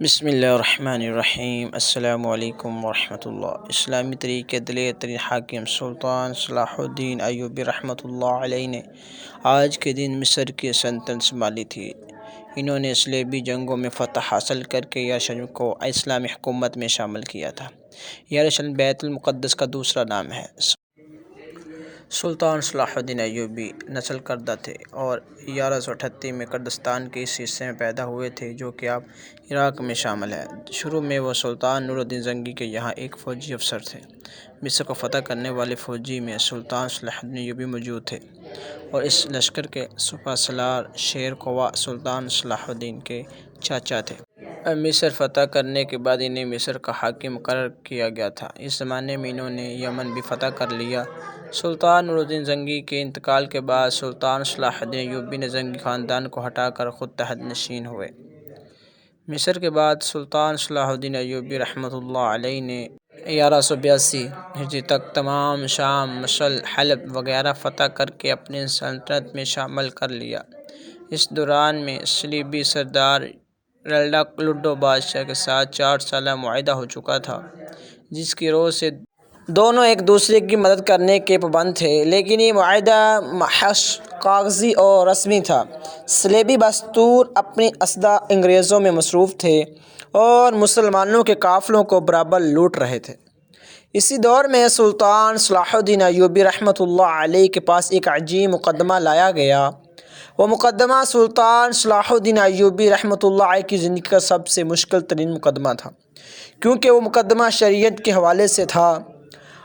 بسم اللہ الرحمن الرحیم۔ السلام علیکم ورحمۃ اللہ۔ اسلامی تحریک کے دلیر ترین حاکم سلطان صلاح الدین ایوبی رحمۃ اللہ علیہ نے آج کے دن مصر کی سلطنت سنبھالی تھی۔ انہوں نے صلیبی جنگوں میں فتح حاصل کر کے یروشلم کو اسلامی حکومت میں شامل کیا تھا۔ یروشلم بیت المقدس کا دوسرا نام ہے۔ سلطان صلاح الدین ایوبی نسل کردہ تھے اور 1138 میں کردستان کے اس حصے میں پیدا ہوئے تھے جو کہ اب عراق میں شامل ہے۔ شروع میں وہ سلطان نور الدین زنگی کے یہاں ایک فوجی افسر تھے۔ مصر کو فتح کرنے والے فوجی میں سلطان صلاح الدین ایوبی موجود تھے اور اس لشکر کے سپہ سالار شیر قوہ سلطان صلاح الدین کے چاچا تھے۔ مصر فتح کرنے کے بعد انہیں مصر کا حاکم مقرر کیا گیا تھا۔ اس زمانے میں انہوں نے یمن بھی فتح کر لیا۔ سلطان نور الدین زنگی کے انتقال کے بعد سلطان صلاح الدین ایوبی نے زنگی خاندان کو ہٹا کر خود تحت نشین ہوئے۔ مصر کے بعد سلطان صلاح الدین ایوبی رحمۃ اللہ علیہ نے 1182 ہجری تک تمام شام، مصر، حلب وغیرہ فتح کر کے اپنی سلطنت میں شامل کر لیا۔ اس دوران میں صلیبی سردار لڈو بادشاہ کے ساتھ 4 سالہ معاہدہ ہو چکا تھا، جس کی روح سے دونوں ایک دوسرے کی مدد کرنے کے پابند تھے، لیکن یہ معاہدہ محض کاغذی اور رسمی تھا۔ صلیبی بستور اپنی اسلحہ انگریزوں میں مصروف تھے اور مسلمانوں کے قافلوں کو برابر لوٹ رہے تھے۔ اسی دور میں سلطان صلاح الدین ایوبی رحمۃ اللہ علیہ کے پاس ایک عجیب مقدمہ لایا گیا۔ وہ مقدمہ سلطان صلاح الدین ایوبی رحمۃ اللہ علیہ کی زندگی کا سب سے مشکل ترین مقدمہ تھا، کیونکہ وہ مقدمہ شریعت کے حوالے سے تھا۔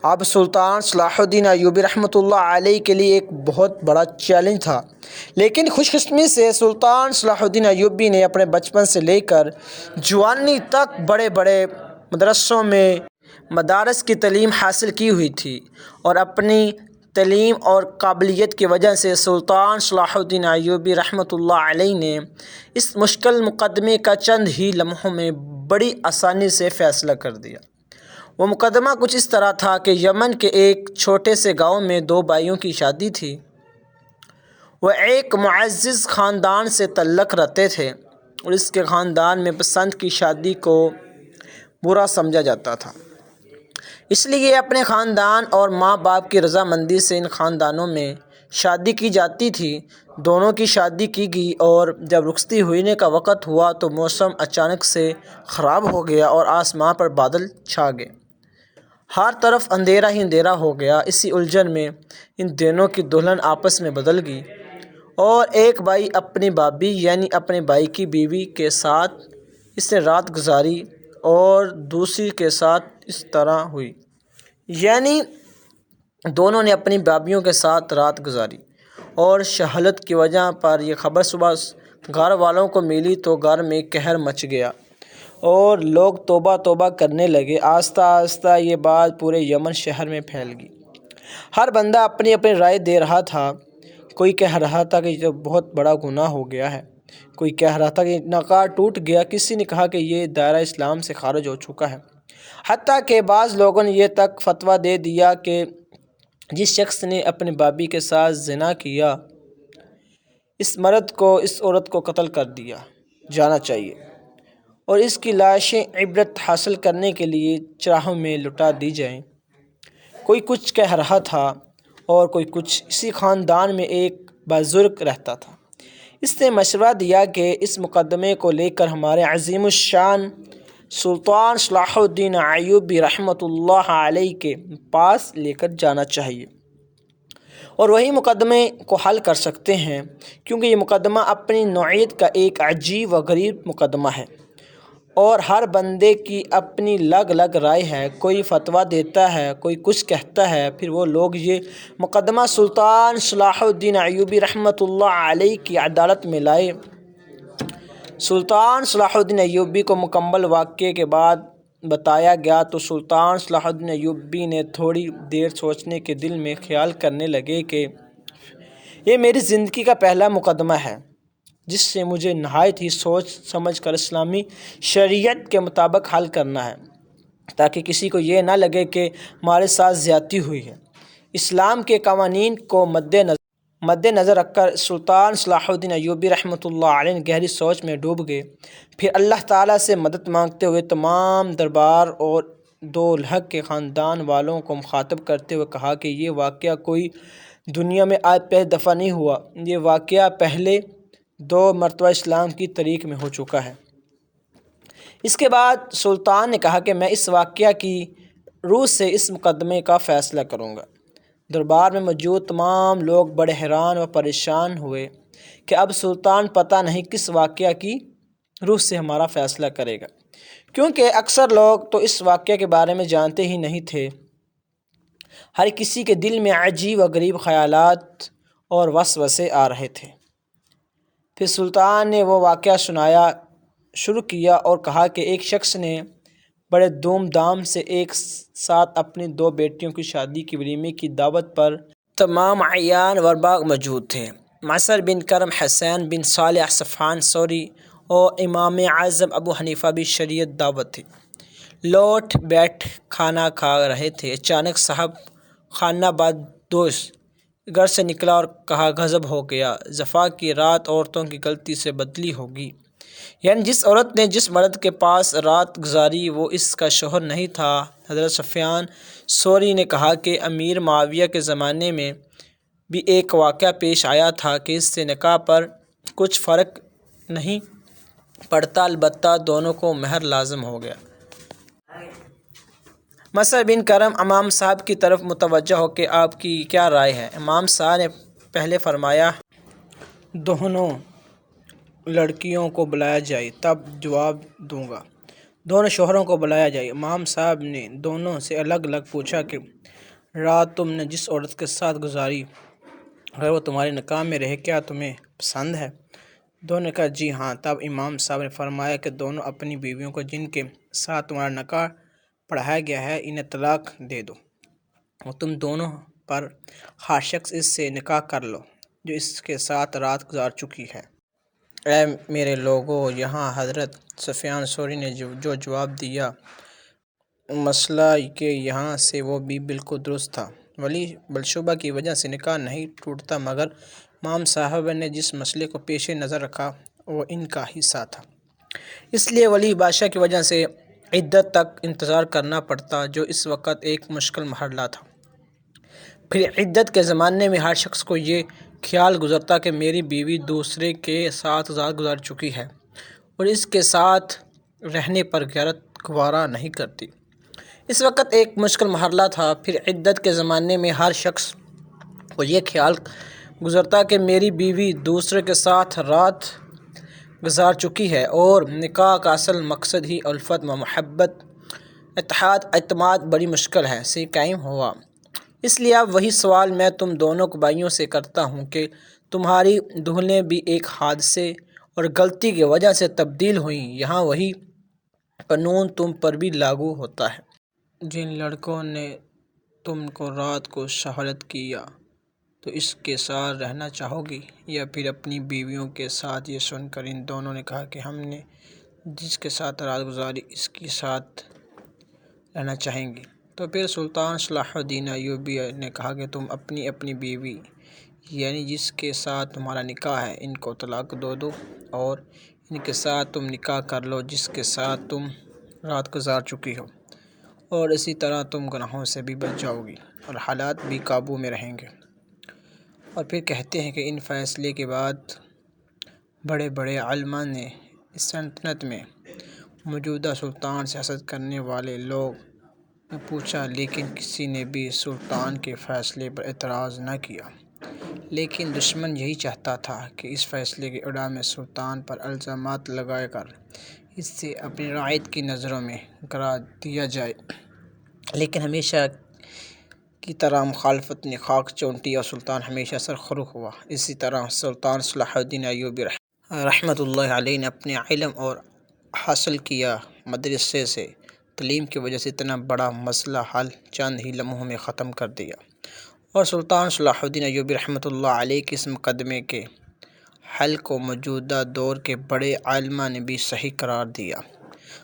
اب سلطان صلاح الدین ایوبی رحمۃ اللہ علیہ کے لیے ایک بہت بڑا چیلنج تھا، لیکن خوش قسمتی سے سلطان صلاح الدین ایوبی نے اپنے بچپن سے لے کر جوانی تک بڑے بڑے مدرسوں میں مدارس کی تعلیم حاصل کی ہوئی تھی، اور اپنی تعلیم اور قابلیت کی وجہ سے سلطان صلاح الدین ایوبی رحمۃ اللہ علیہ نے اس مشکل مقدمے کا چند ہی لمحوں میں بڑی آسانی سے فیصلہ کر دیا۔ وہ مقدمہ کچھ اس طرح تھا کہ یمن کے ایک چھوٹے سے گاؤں میں 2 بھائیوں کی شادی تھی۔ وہ ایک معزز خاندان سے تعلق رکھتے تھے اور اس کے خاندان میں پسند کی شادی کو برا سمجھا جاتا تھا، اس لیے اپنے خاندان اور ماں باپ کی رضامندی سے ان خاندانوں میں شادی کی جاتی تھی۔ دونوں کی شادی کی گئی اور جب رخصتی ہونے کا وقت ہوا تو موسم اچانک سے خراب ہو گیا اور آسمان پر بادل چھا گئے۔ ہر طرف اندھیرا ہی اندھیرا ہو گیا۔ اسی الجھن میں ان دونوں کی دلہن آپس میں بدل گئی اور ایک بھائی اپنی بھابھی یعنی اپنے بھائی کی بیوی کے ساتھ اس نے رات گزاری اور دوسری کے ساتھ اس طرح ہوئی، یعنی دونوں نے اپنی بھابھیوں کے ساتھ رات گزاری اور شہادت کی وجہ پر یہ خبر صبح گھر والوں کو ملی تو گھر میں قہر مچ گیا اور لوگ توبہ توبہ کرنے لگے۔ آہستہ آہستہ یہ بات پورے یمن شہر میں پھیل گئی۔ ہر بندہ اپنی اپنی رائے دے رہا تھا۔ کوئی کہہ رہا تھا کہ یہ بہت بڑا گناہ ہو گیا ہے، کوئی کہہ رہا تھا کہ نکاح ٹوٹ گیا، کسی نے کہا کہ یہ دائرہ اسلام سے خارج ہو چکا ہے، حتیٰ کہ بعض لوگوں نے یہ تک فتویٰ دے دیا کہ جس شخص نے اپنی بھابھی کے ساتھ زنا کیا، اس مرد کو اس عورت کو قتل کر دیا جانا چاہیے اور اس کی لاشیں عبرت حاصل کرنے کے لیے چراہوں میں لٹا دی جائیں۔ کوئی کچھ کہہ رہا تھا اور کوئی کچھ۔ اسی خاندان میں ایک بزرگ رہتا تھا۔ اس نے مشورہ دیا کہ اس مقدمے کو لے کر ہمارے عظیم الشان سلطان صلاح الدین ایوبی رحمۃ اللہ علیہ کے پاس لے کر جانا چاہیے اور وہی مقدمے کو حل کر سکتے ہیں، کیونکہ یہ مقدمہ اپنی نوعیت کا ایک عجیب و غریب مقدمہ ہے اور ہر بندے کی اپنی الگ الگ رائے ہے۔ کوئی فتویٰ دیتا ہے، کوئی کچھ کہتا ہے، پھر وہ لوگ یہ مقدمہ سلطان صلاح الدین ایوبی رحمۃ اللہ علیہ کی عدالت میں لائے۔ سلطان صلاح الدین ایوبی کو مکمل واقعے کے بعد بتایا گیا تو سلطان صلاح الدین ایوبی نے تھوڑی دیر سوچنے کے دل میں خیال کرنے لگے کہ یہ میری زندگی کا پہلا مقدمہ ہے جس سے مجھے نہایت ہی سوچ سمجھ کر اسلامی شریعت کے مطابق حل کرنا ہے، تاکہ کسی کو یہ نہ لگے کہ ہمارے ساتھ زیادتی ہوئی ہے۔ اسلام کے قوانین کو مد نظر رکھ کر سلطان صلاح الدین ایوبی رحمۃ اللہ علیہ نے گہری سوچ میں ڈوب گئے۔ پھر اللہ تعالیٰ سے مدد مانگتے ہوئے تمام دربار اور دولہک کے خاندان والوں کو مخاطب کرتے ہوئے کہا کہ یہ واقعہ کوئی دنیا میں آج پہلی دفعہ نہیں ہوا، یہ واقعہ پہلے 2 مرتبہ اسلام کی تاریخ میں ہو چکا ہے۔ اس کے بعد سلطان نے کہا کہ میں اس واقعہ کی روح سے اس مقدمے کا فیصلہ کروں گا۔ دربار میں موجود تمام لوگ بڑے حیران و پریشان ہوئے کہ اب سلطان پتہ نہیں کس واقعہ کی روح سے ہمارا فیصلہ کرے گا، کیونکہ اکثر لوگ تو اس واقعہ کے بارے میں جانتے ہی نہیں تھے۔ ہر کسی کے دل میں عجیب و غریب خیالات اور وسوسے آ رہے تھے۔ پھر سلطان نے وہ واقعہ سنایا شروع کیا اور کہا کہ ایک شخص نے بڑے دھوم دھام سے ایک ساتھ اپنی 2 بیٹیوں کی شادی کی ولیمے کی دعوت پر تمام اعیان ورباغ موجود تھے۔ معصر بن کرم، حسین بن صالح صفوان ثوری اور امام اعظم ابو حنیفہ بھی شریعت دعوت تھے۔ لوٹ بیٹھ کھانا کھا رہے تھے، اچانک صاحب خانہ بدوش گھر سے نکلا اور کہا غضب ہو گیا، زفا کی رات عورتوں کی غلطی سے بدلی ہوگی، یعنی جس عورت نے جس مرد کے پاس رات گزاری وہ اس کا شوہر نہیں تھا۔ حضرت سفیان ثوری نے کہا کہ امیر معاویہ کے زمانے میں بھی ایک واقعہ پیش آیا تھا کہ اس سے نکاح پر کچھ فرق نہیں پڑتا، البتہ دونوں کو مہر لازم ہو گیا۔ معصر بن کرم امام صاحب کی طرف متوجہ ہو کہ آپ کی کیا رائے ہے؟ امام صاحب نے پہلے فرمایا دونوں لڑکیوں کو بلایا جائے تب جواب دوں گا۔ دونوں شوہروں کو بلایا جائے۔ امام صاحب نے دونوں سے الگ الگ پوچھا کہ رات تم نے جس عورت کے ساتھ گزاری اگر وہ تمہارے نکاح میں رہے کیا تمہیں پسند ہے؟ دونوں نے کہا جی ہاں۔ تب امام صاحب نے فرمایا کہ دونوں اپنی بیویوں کو جن کے ساتھ تمہارا نکاح پڑھایا گیا ہے انہیں طلاق دے دو اور تم دونوں پر ہر شخص اس سے نکاح کر لو جو اس کے ساتھ رات گزار چکی ہے۔ اے میرے لوگو، یہاں حضرت سفیان ثوری نے جو جواب دیا مسئلہ کہ یہاں سے وہ بھی بالکل درست تھا۔ ولی بالشبہ کی وجہ سے نکاح نہیں ٹوٹتا، مگر امام صاحب نے جس مسئلے کو پیش نظر رکھا وہ ان کا حصہ تھا، اس لیے ولی بادشاہ کی وجہ سے عدت تک انتظار کرنا پڑتا، جو اس وقت ایک مشکل مرحلہ تھا۔ پھر عدت کے زمانے میں ہر شخص کو یہ خیال گزرتا کہ میری بیوی دوسرے کے ساتھ رات گزار چکی ہے اور اس کے ساتھ رہنے پر غیرت گوارا نہیں کرتی۔ اس وقت ایک مشکل مرحلہ تھا۔ پھر عدت کے زمانے میں ہر شخص کو یہ خیال گزرتا کہ میری بیوی دوسرے کے ساتھ رات گزار چکی ہے اور نکاح کا اصل مقصد ہی الفت و محبت، اتحاد، اعتماد بڑی مشکل ہے سے قائم ہوا۔ اس لیے اب وہی سوال میں تم دونوں بھائیوں سے کرتا ہوں کہ تمہاری دلہنیں بھی ایک حادثے اور غلطی کی وجہ سے تبدیل ہوئیں، یہاں وہی قانون تم پر بھی لاگو ہوتا ہے۔ جن لڑکوں نے تم کو رات کو شہادت کیا تو اس کے ساتھ رہنا چاہو گی یا پھر اپنی بیویوں کے ساتھ؟ یہ سن کر ان دونوں نے کہا کہ ہم نے جس کے ساتھ رات گزاری اس کے ساتھ رہنا چاہیں گے۔ تو پھر سلطان صلاح الدین ایوبی نے کہا کہ تم اپنی اپنی بیوی یعنی جس کے ساتھ تمہارا نکاح ہے ان کو طلاق دو اور ان کے ساتھ تم نکاح کر لو جس کے ساتھ تم رات گزار چکی ہو، اور اسی طرح تم گناہوں سے بھی بچ جاؤ گی اور حالات بھی قابو میں رہیں گے۔ اور پھر کہتے ہیں کہ ان فیصلے کے بعد بڑے بڑے علماء نے اس سلطنت میں موجودہ سلطان سے حسد کرنے والے لوگ نے پوچھا، لیکن کسی نے بھی سلطان کے فیصلے پر اعتراض نہ کیا۔ لیکن دشمن یہی چاہتا تھا کہ اس فیصلے کے اڑا میں سلطان پر الزامات لگا کر اس سے اپنی رعیت کی نظروں میں گرا دیا جائے، لیکن ہمیشہ کی طرح مخالفت نے خاک چونٹی اور سلطان ہمیشہ سرخرو ہوا۔ اسی طرح سلطان صلاح الدین ایوبی رحمۃ اللہ علیہ نے اپنے علم اور حاصل کیا مدرسے سے تعلیم کی وجہ سے اتنا بڑا مسئلہ حل چند ہی لمحوں میں ختم کر دیا، اور سلطان صلاح الدین ایوبی رحمۃ اللہ علیہ کے اس مقدمے کے حل کو موجودہ دور کے بڑے علماء نے بھی صحیح قرار دیا۔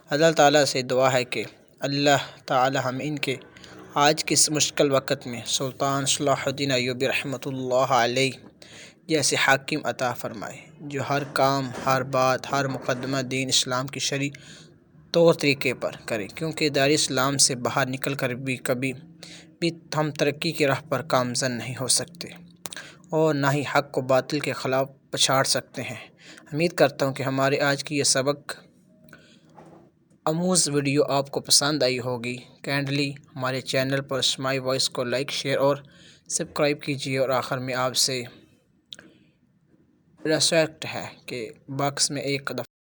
اللہ تعالیٰ سے دعا ہے کہ اللہ تعالیٰ ہمیں ان کے آج کے اس مشکل وقت میں سلطان صلاح الدین ایوبی رحمۃ اللہ علیہ جیسے حاکم عطا فرمائے جو ہر کام، ہر بات، ہر مقدمہ دین اسلام کی شرعی طور طریقے پر کرے، کیونکہ دار اسلام سے باہر نکل کر بھی کبھی بھی ہم ترقی کی راہ پر گامزن نہیں ہو سکتے اور نہ ہی حق کو باطل کے خلاف پچھاڑ سکتے ہیں۔ امید کرتا ہوں کہ ہمارے آج کی یہ سبق آموز ویڈیو آپ کو پسند آئی ہوگی۔ کائنڈلی ہمارے چینل پر اسمائی وائس کو لائک، شیئر اور سبسکرائب کیجیے، اور آخر میں آپ سے ریکویسٹ ہے کہ باکس میں ایک دفعہ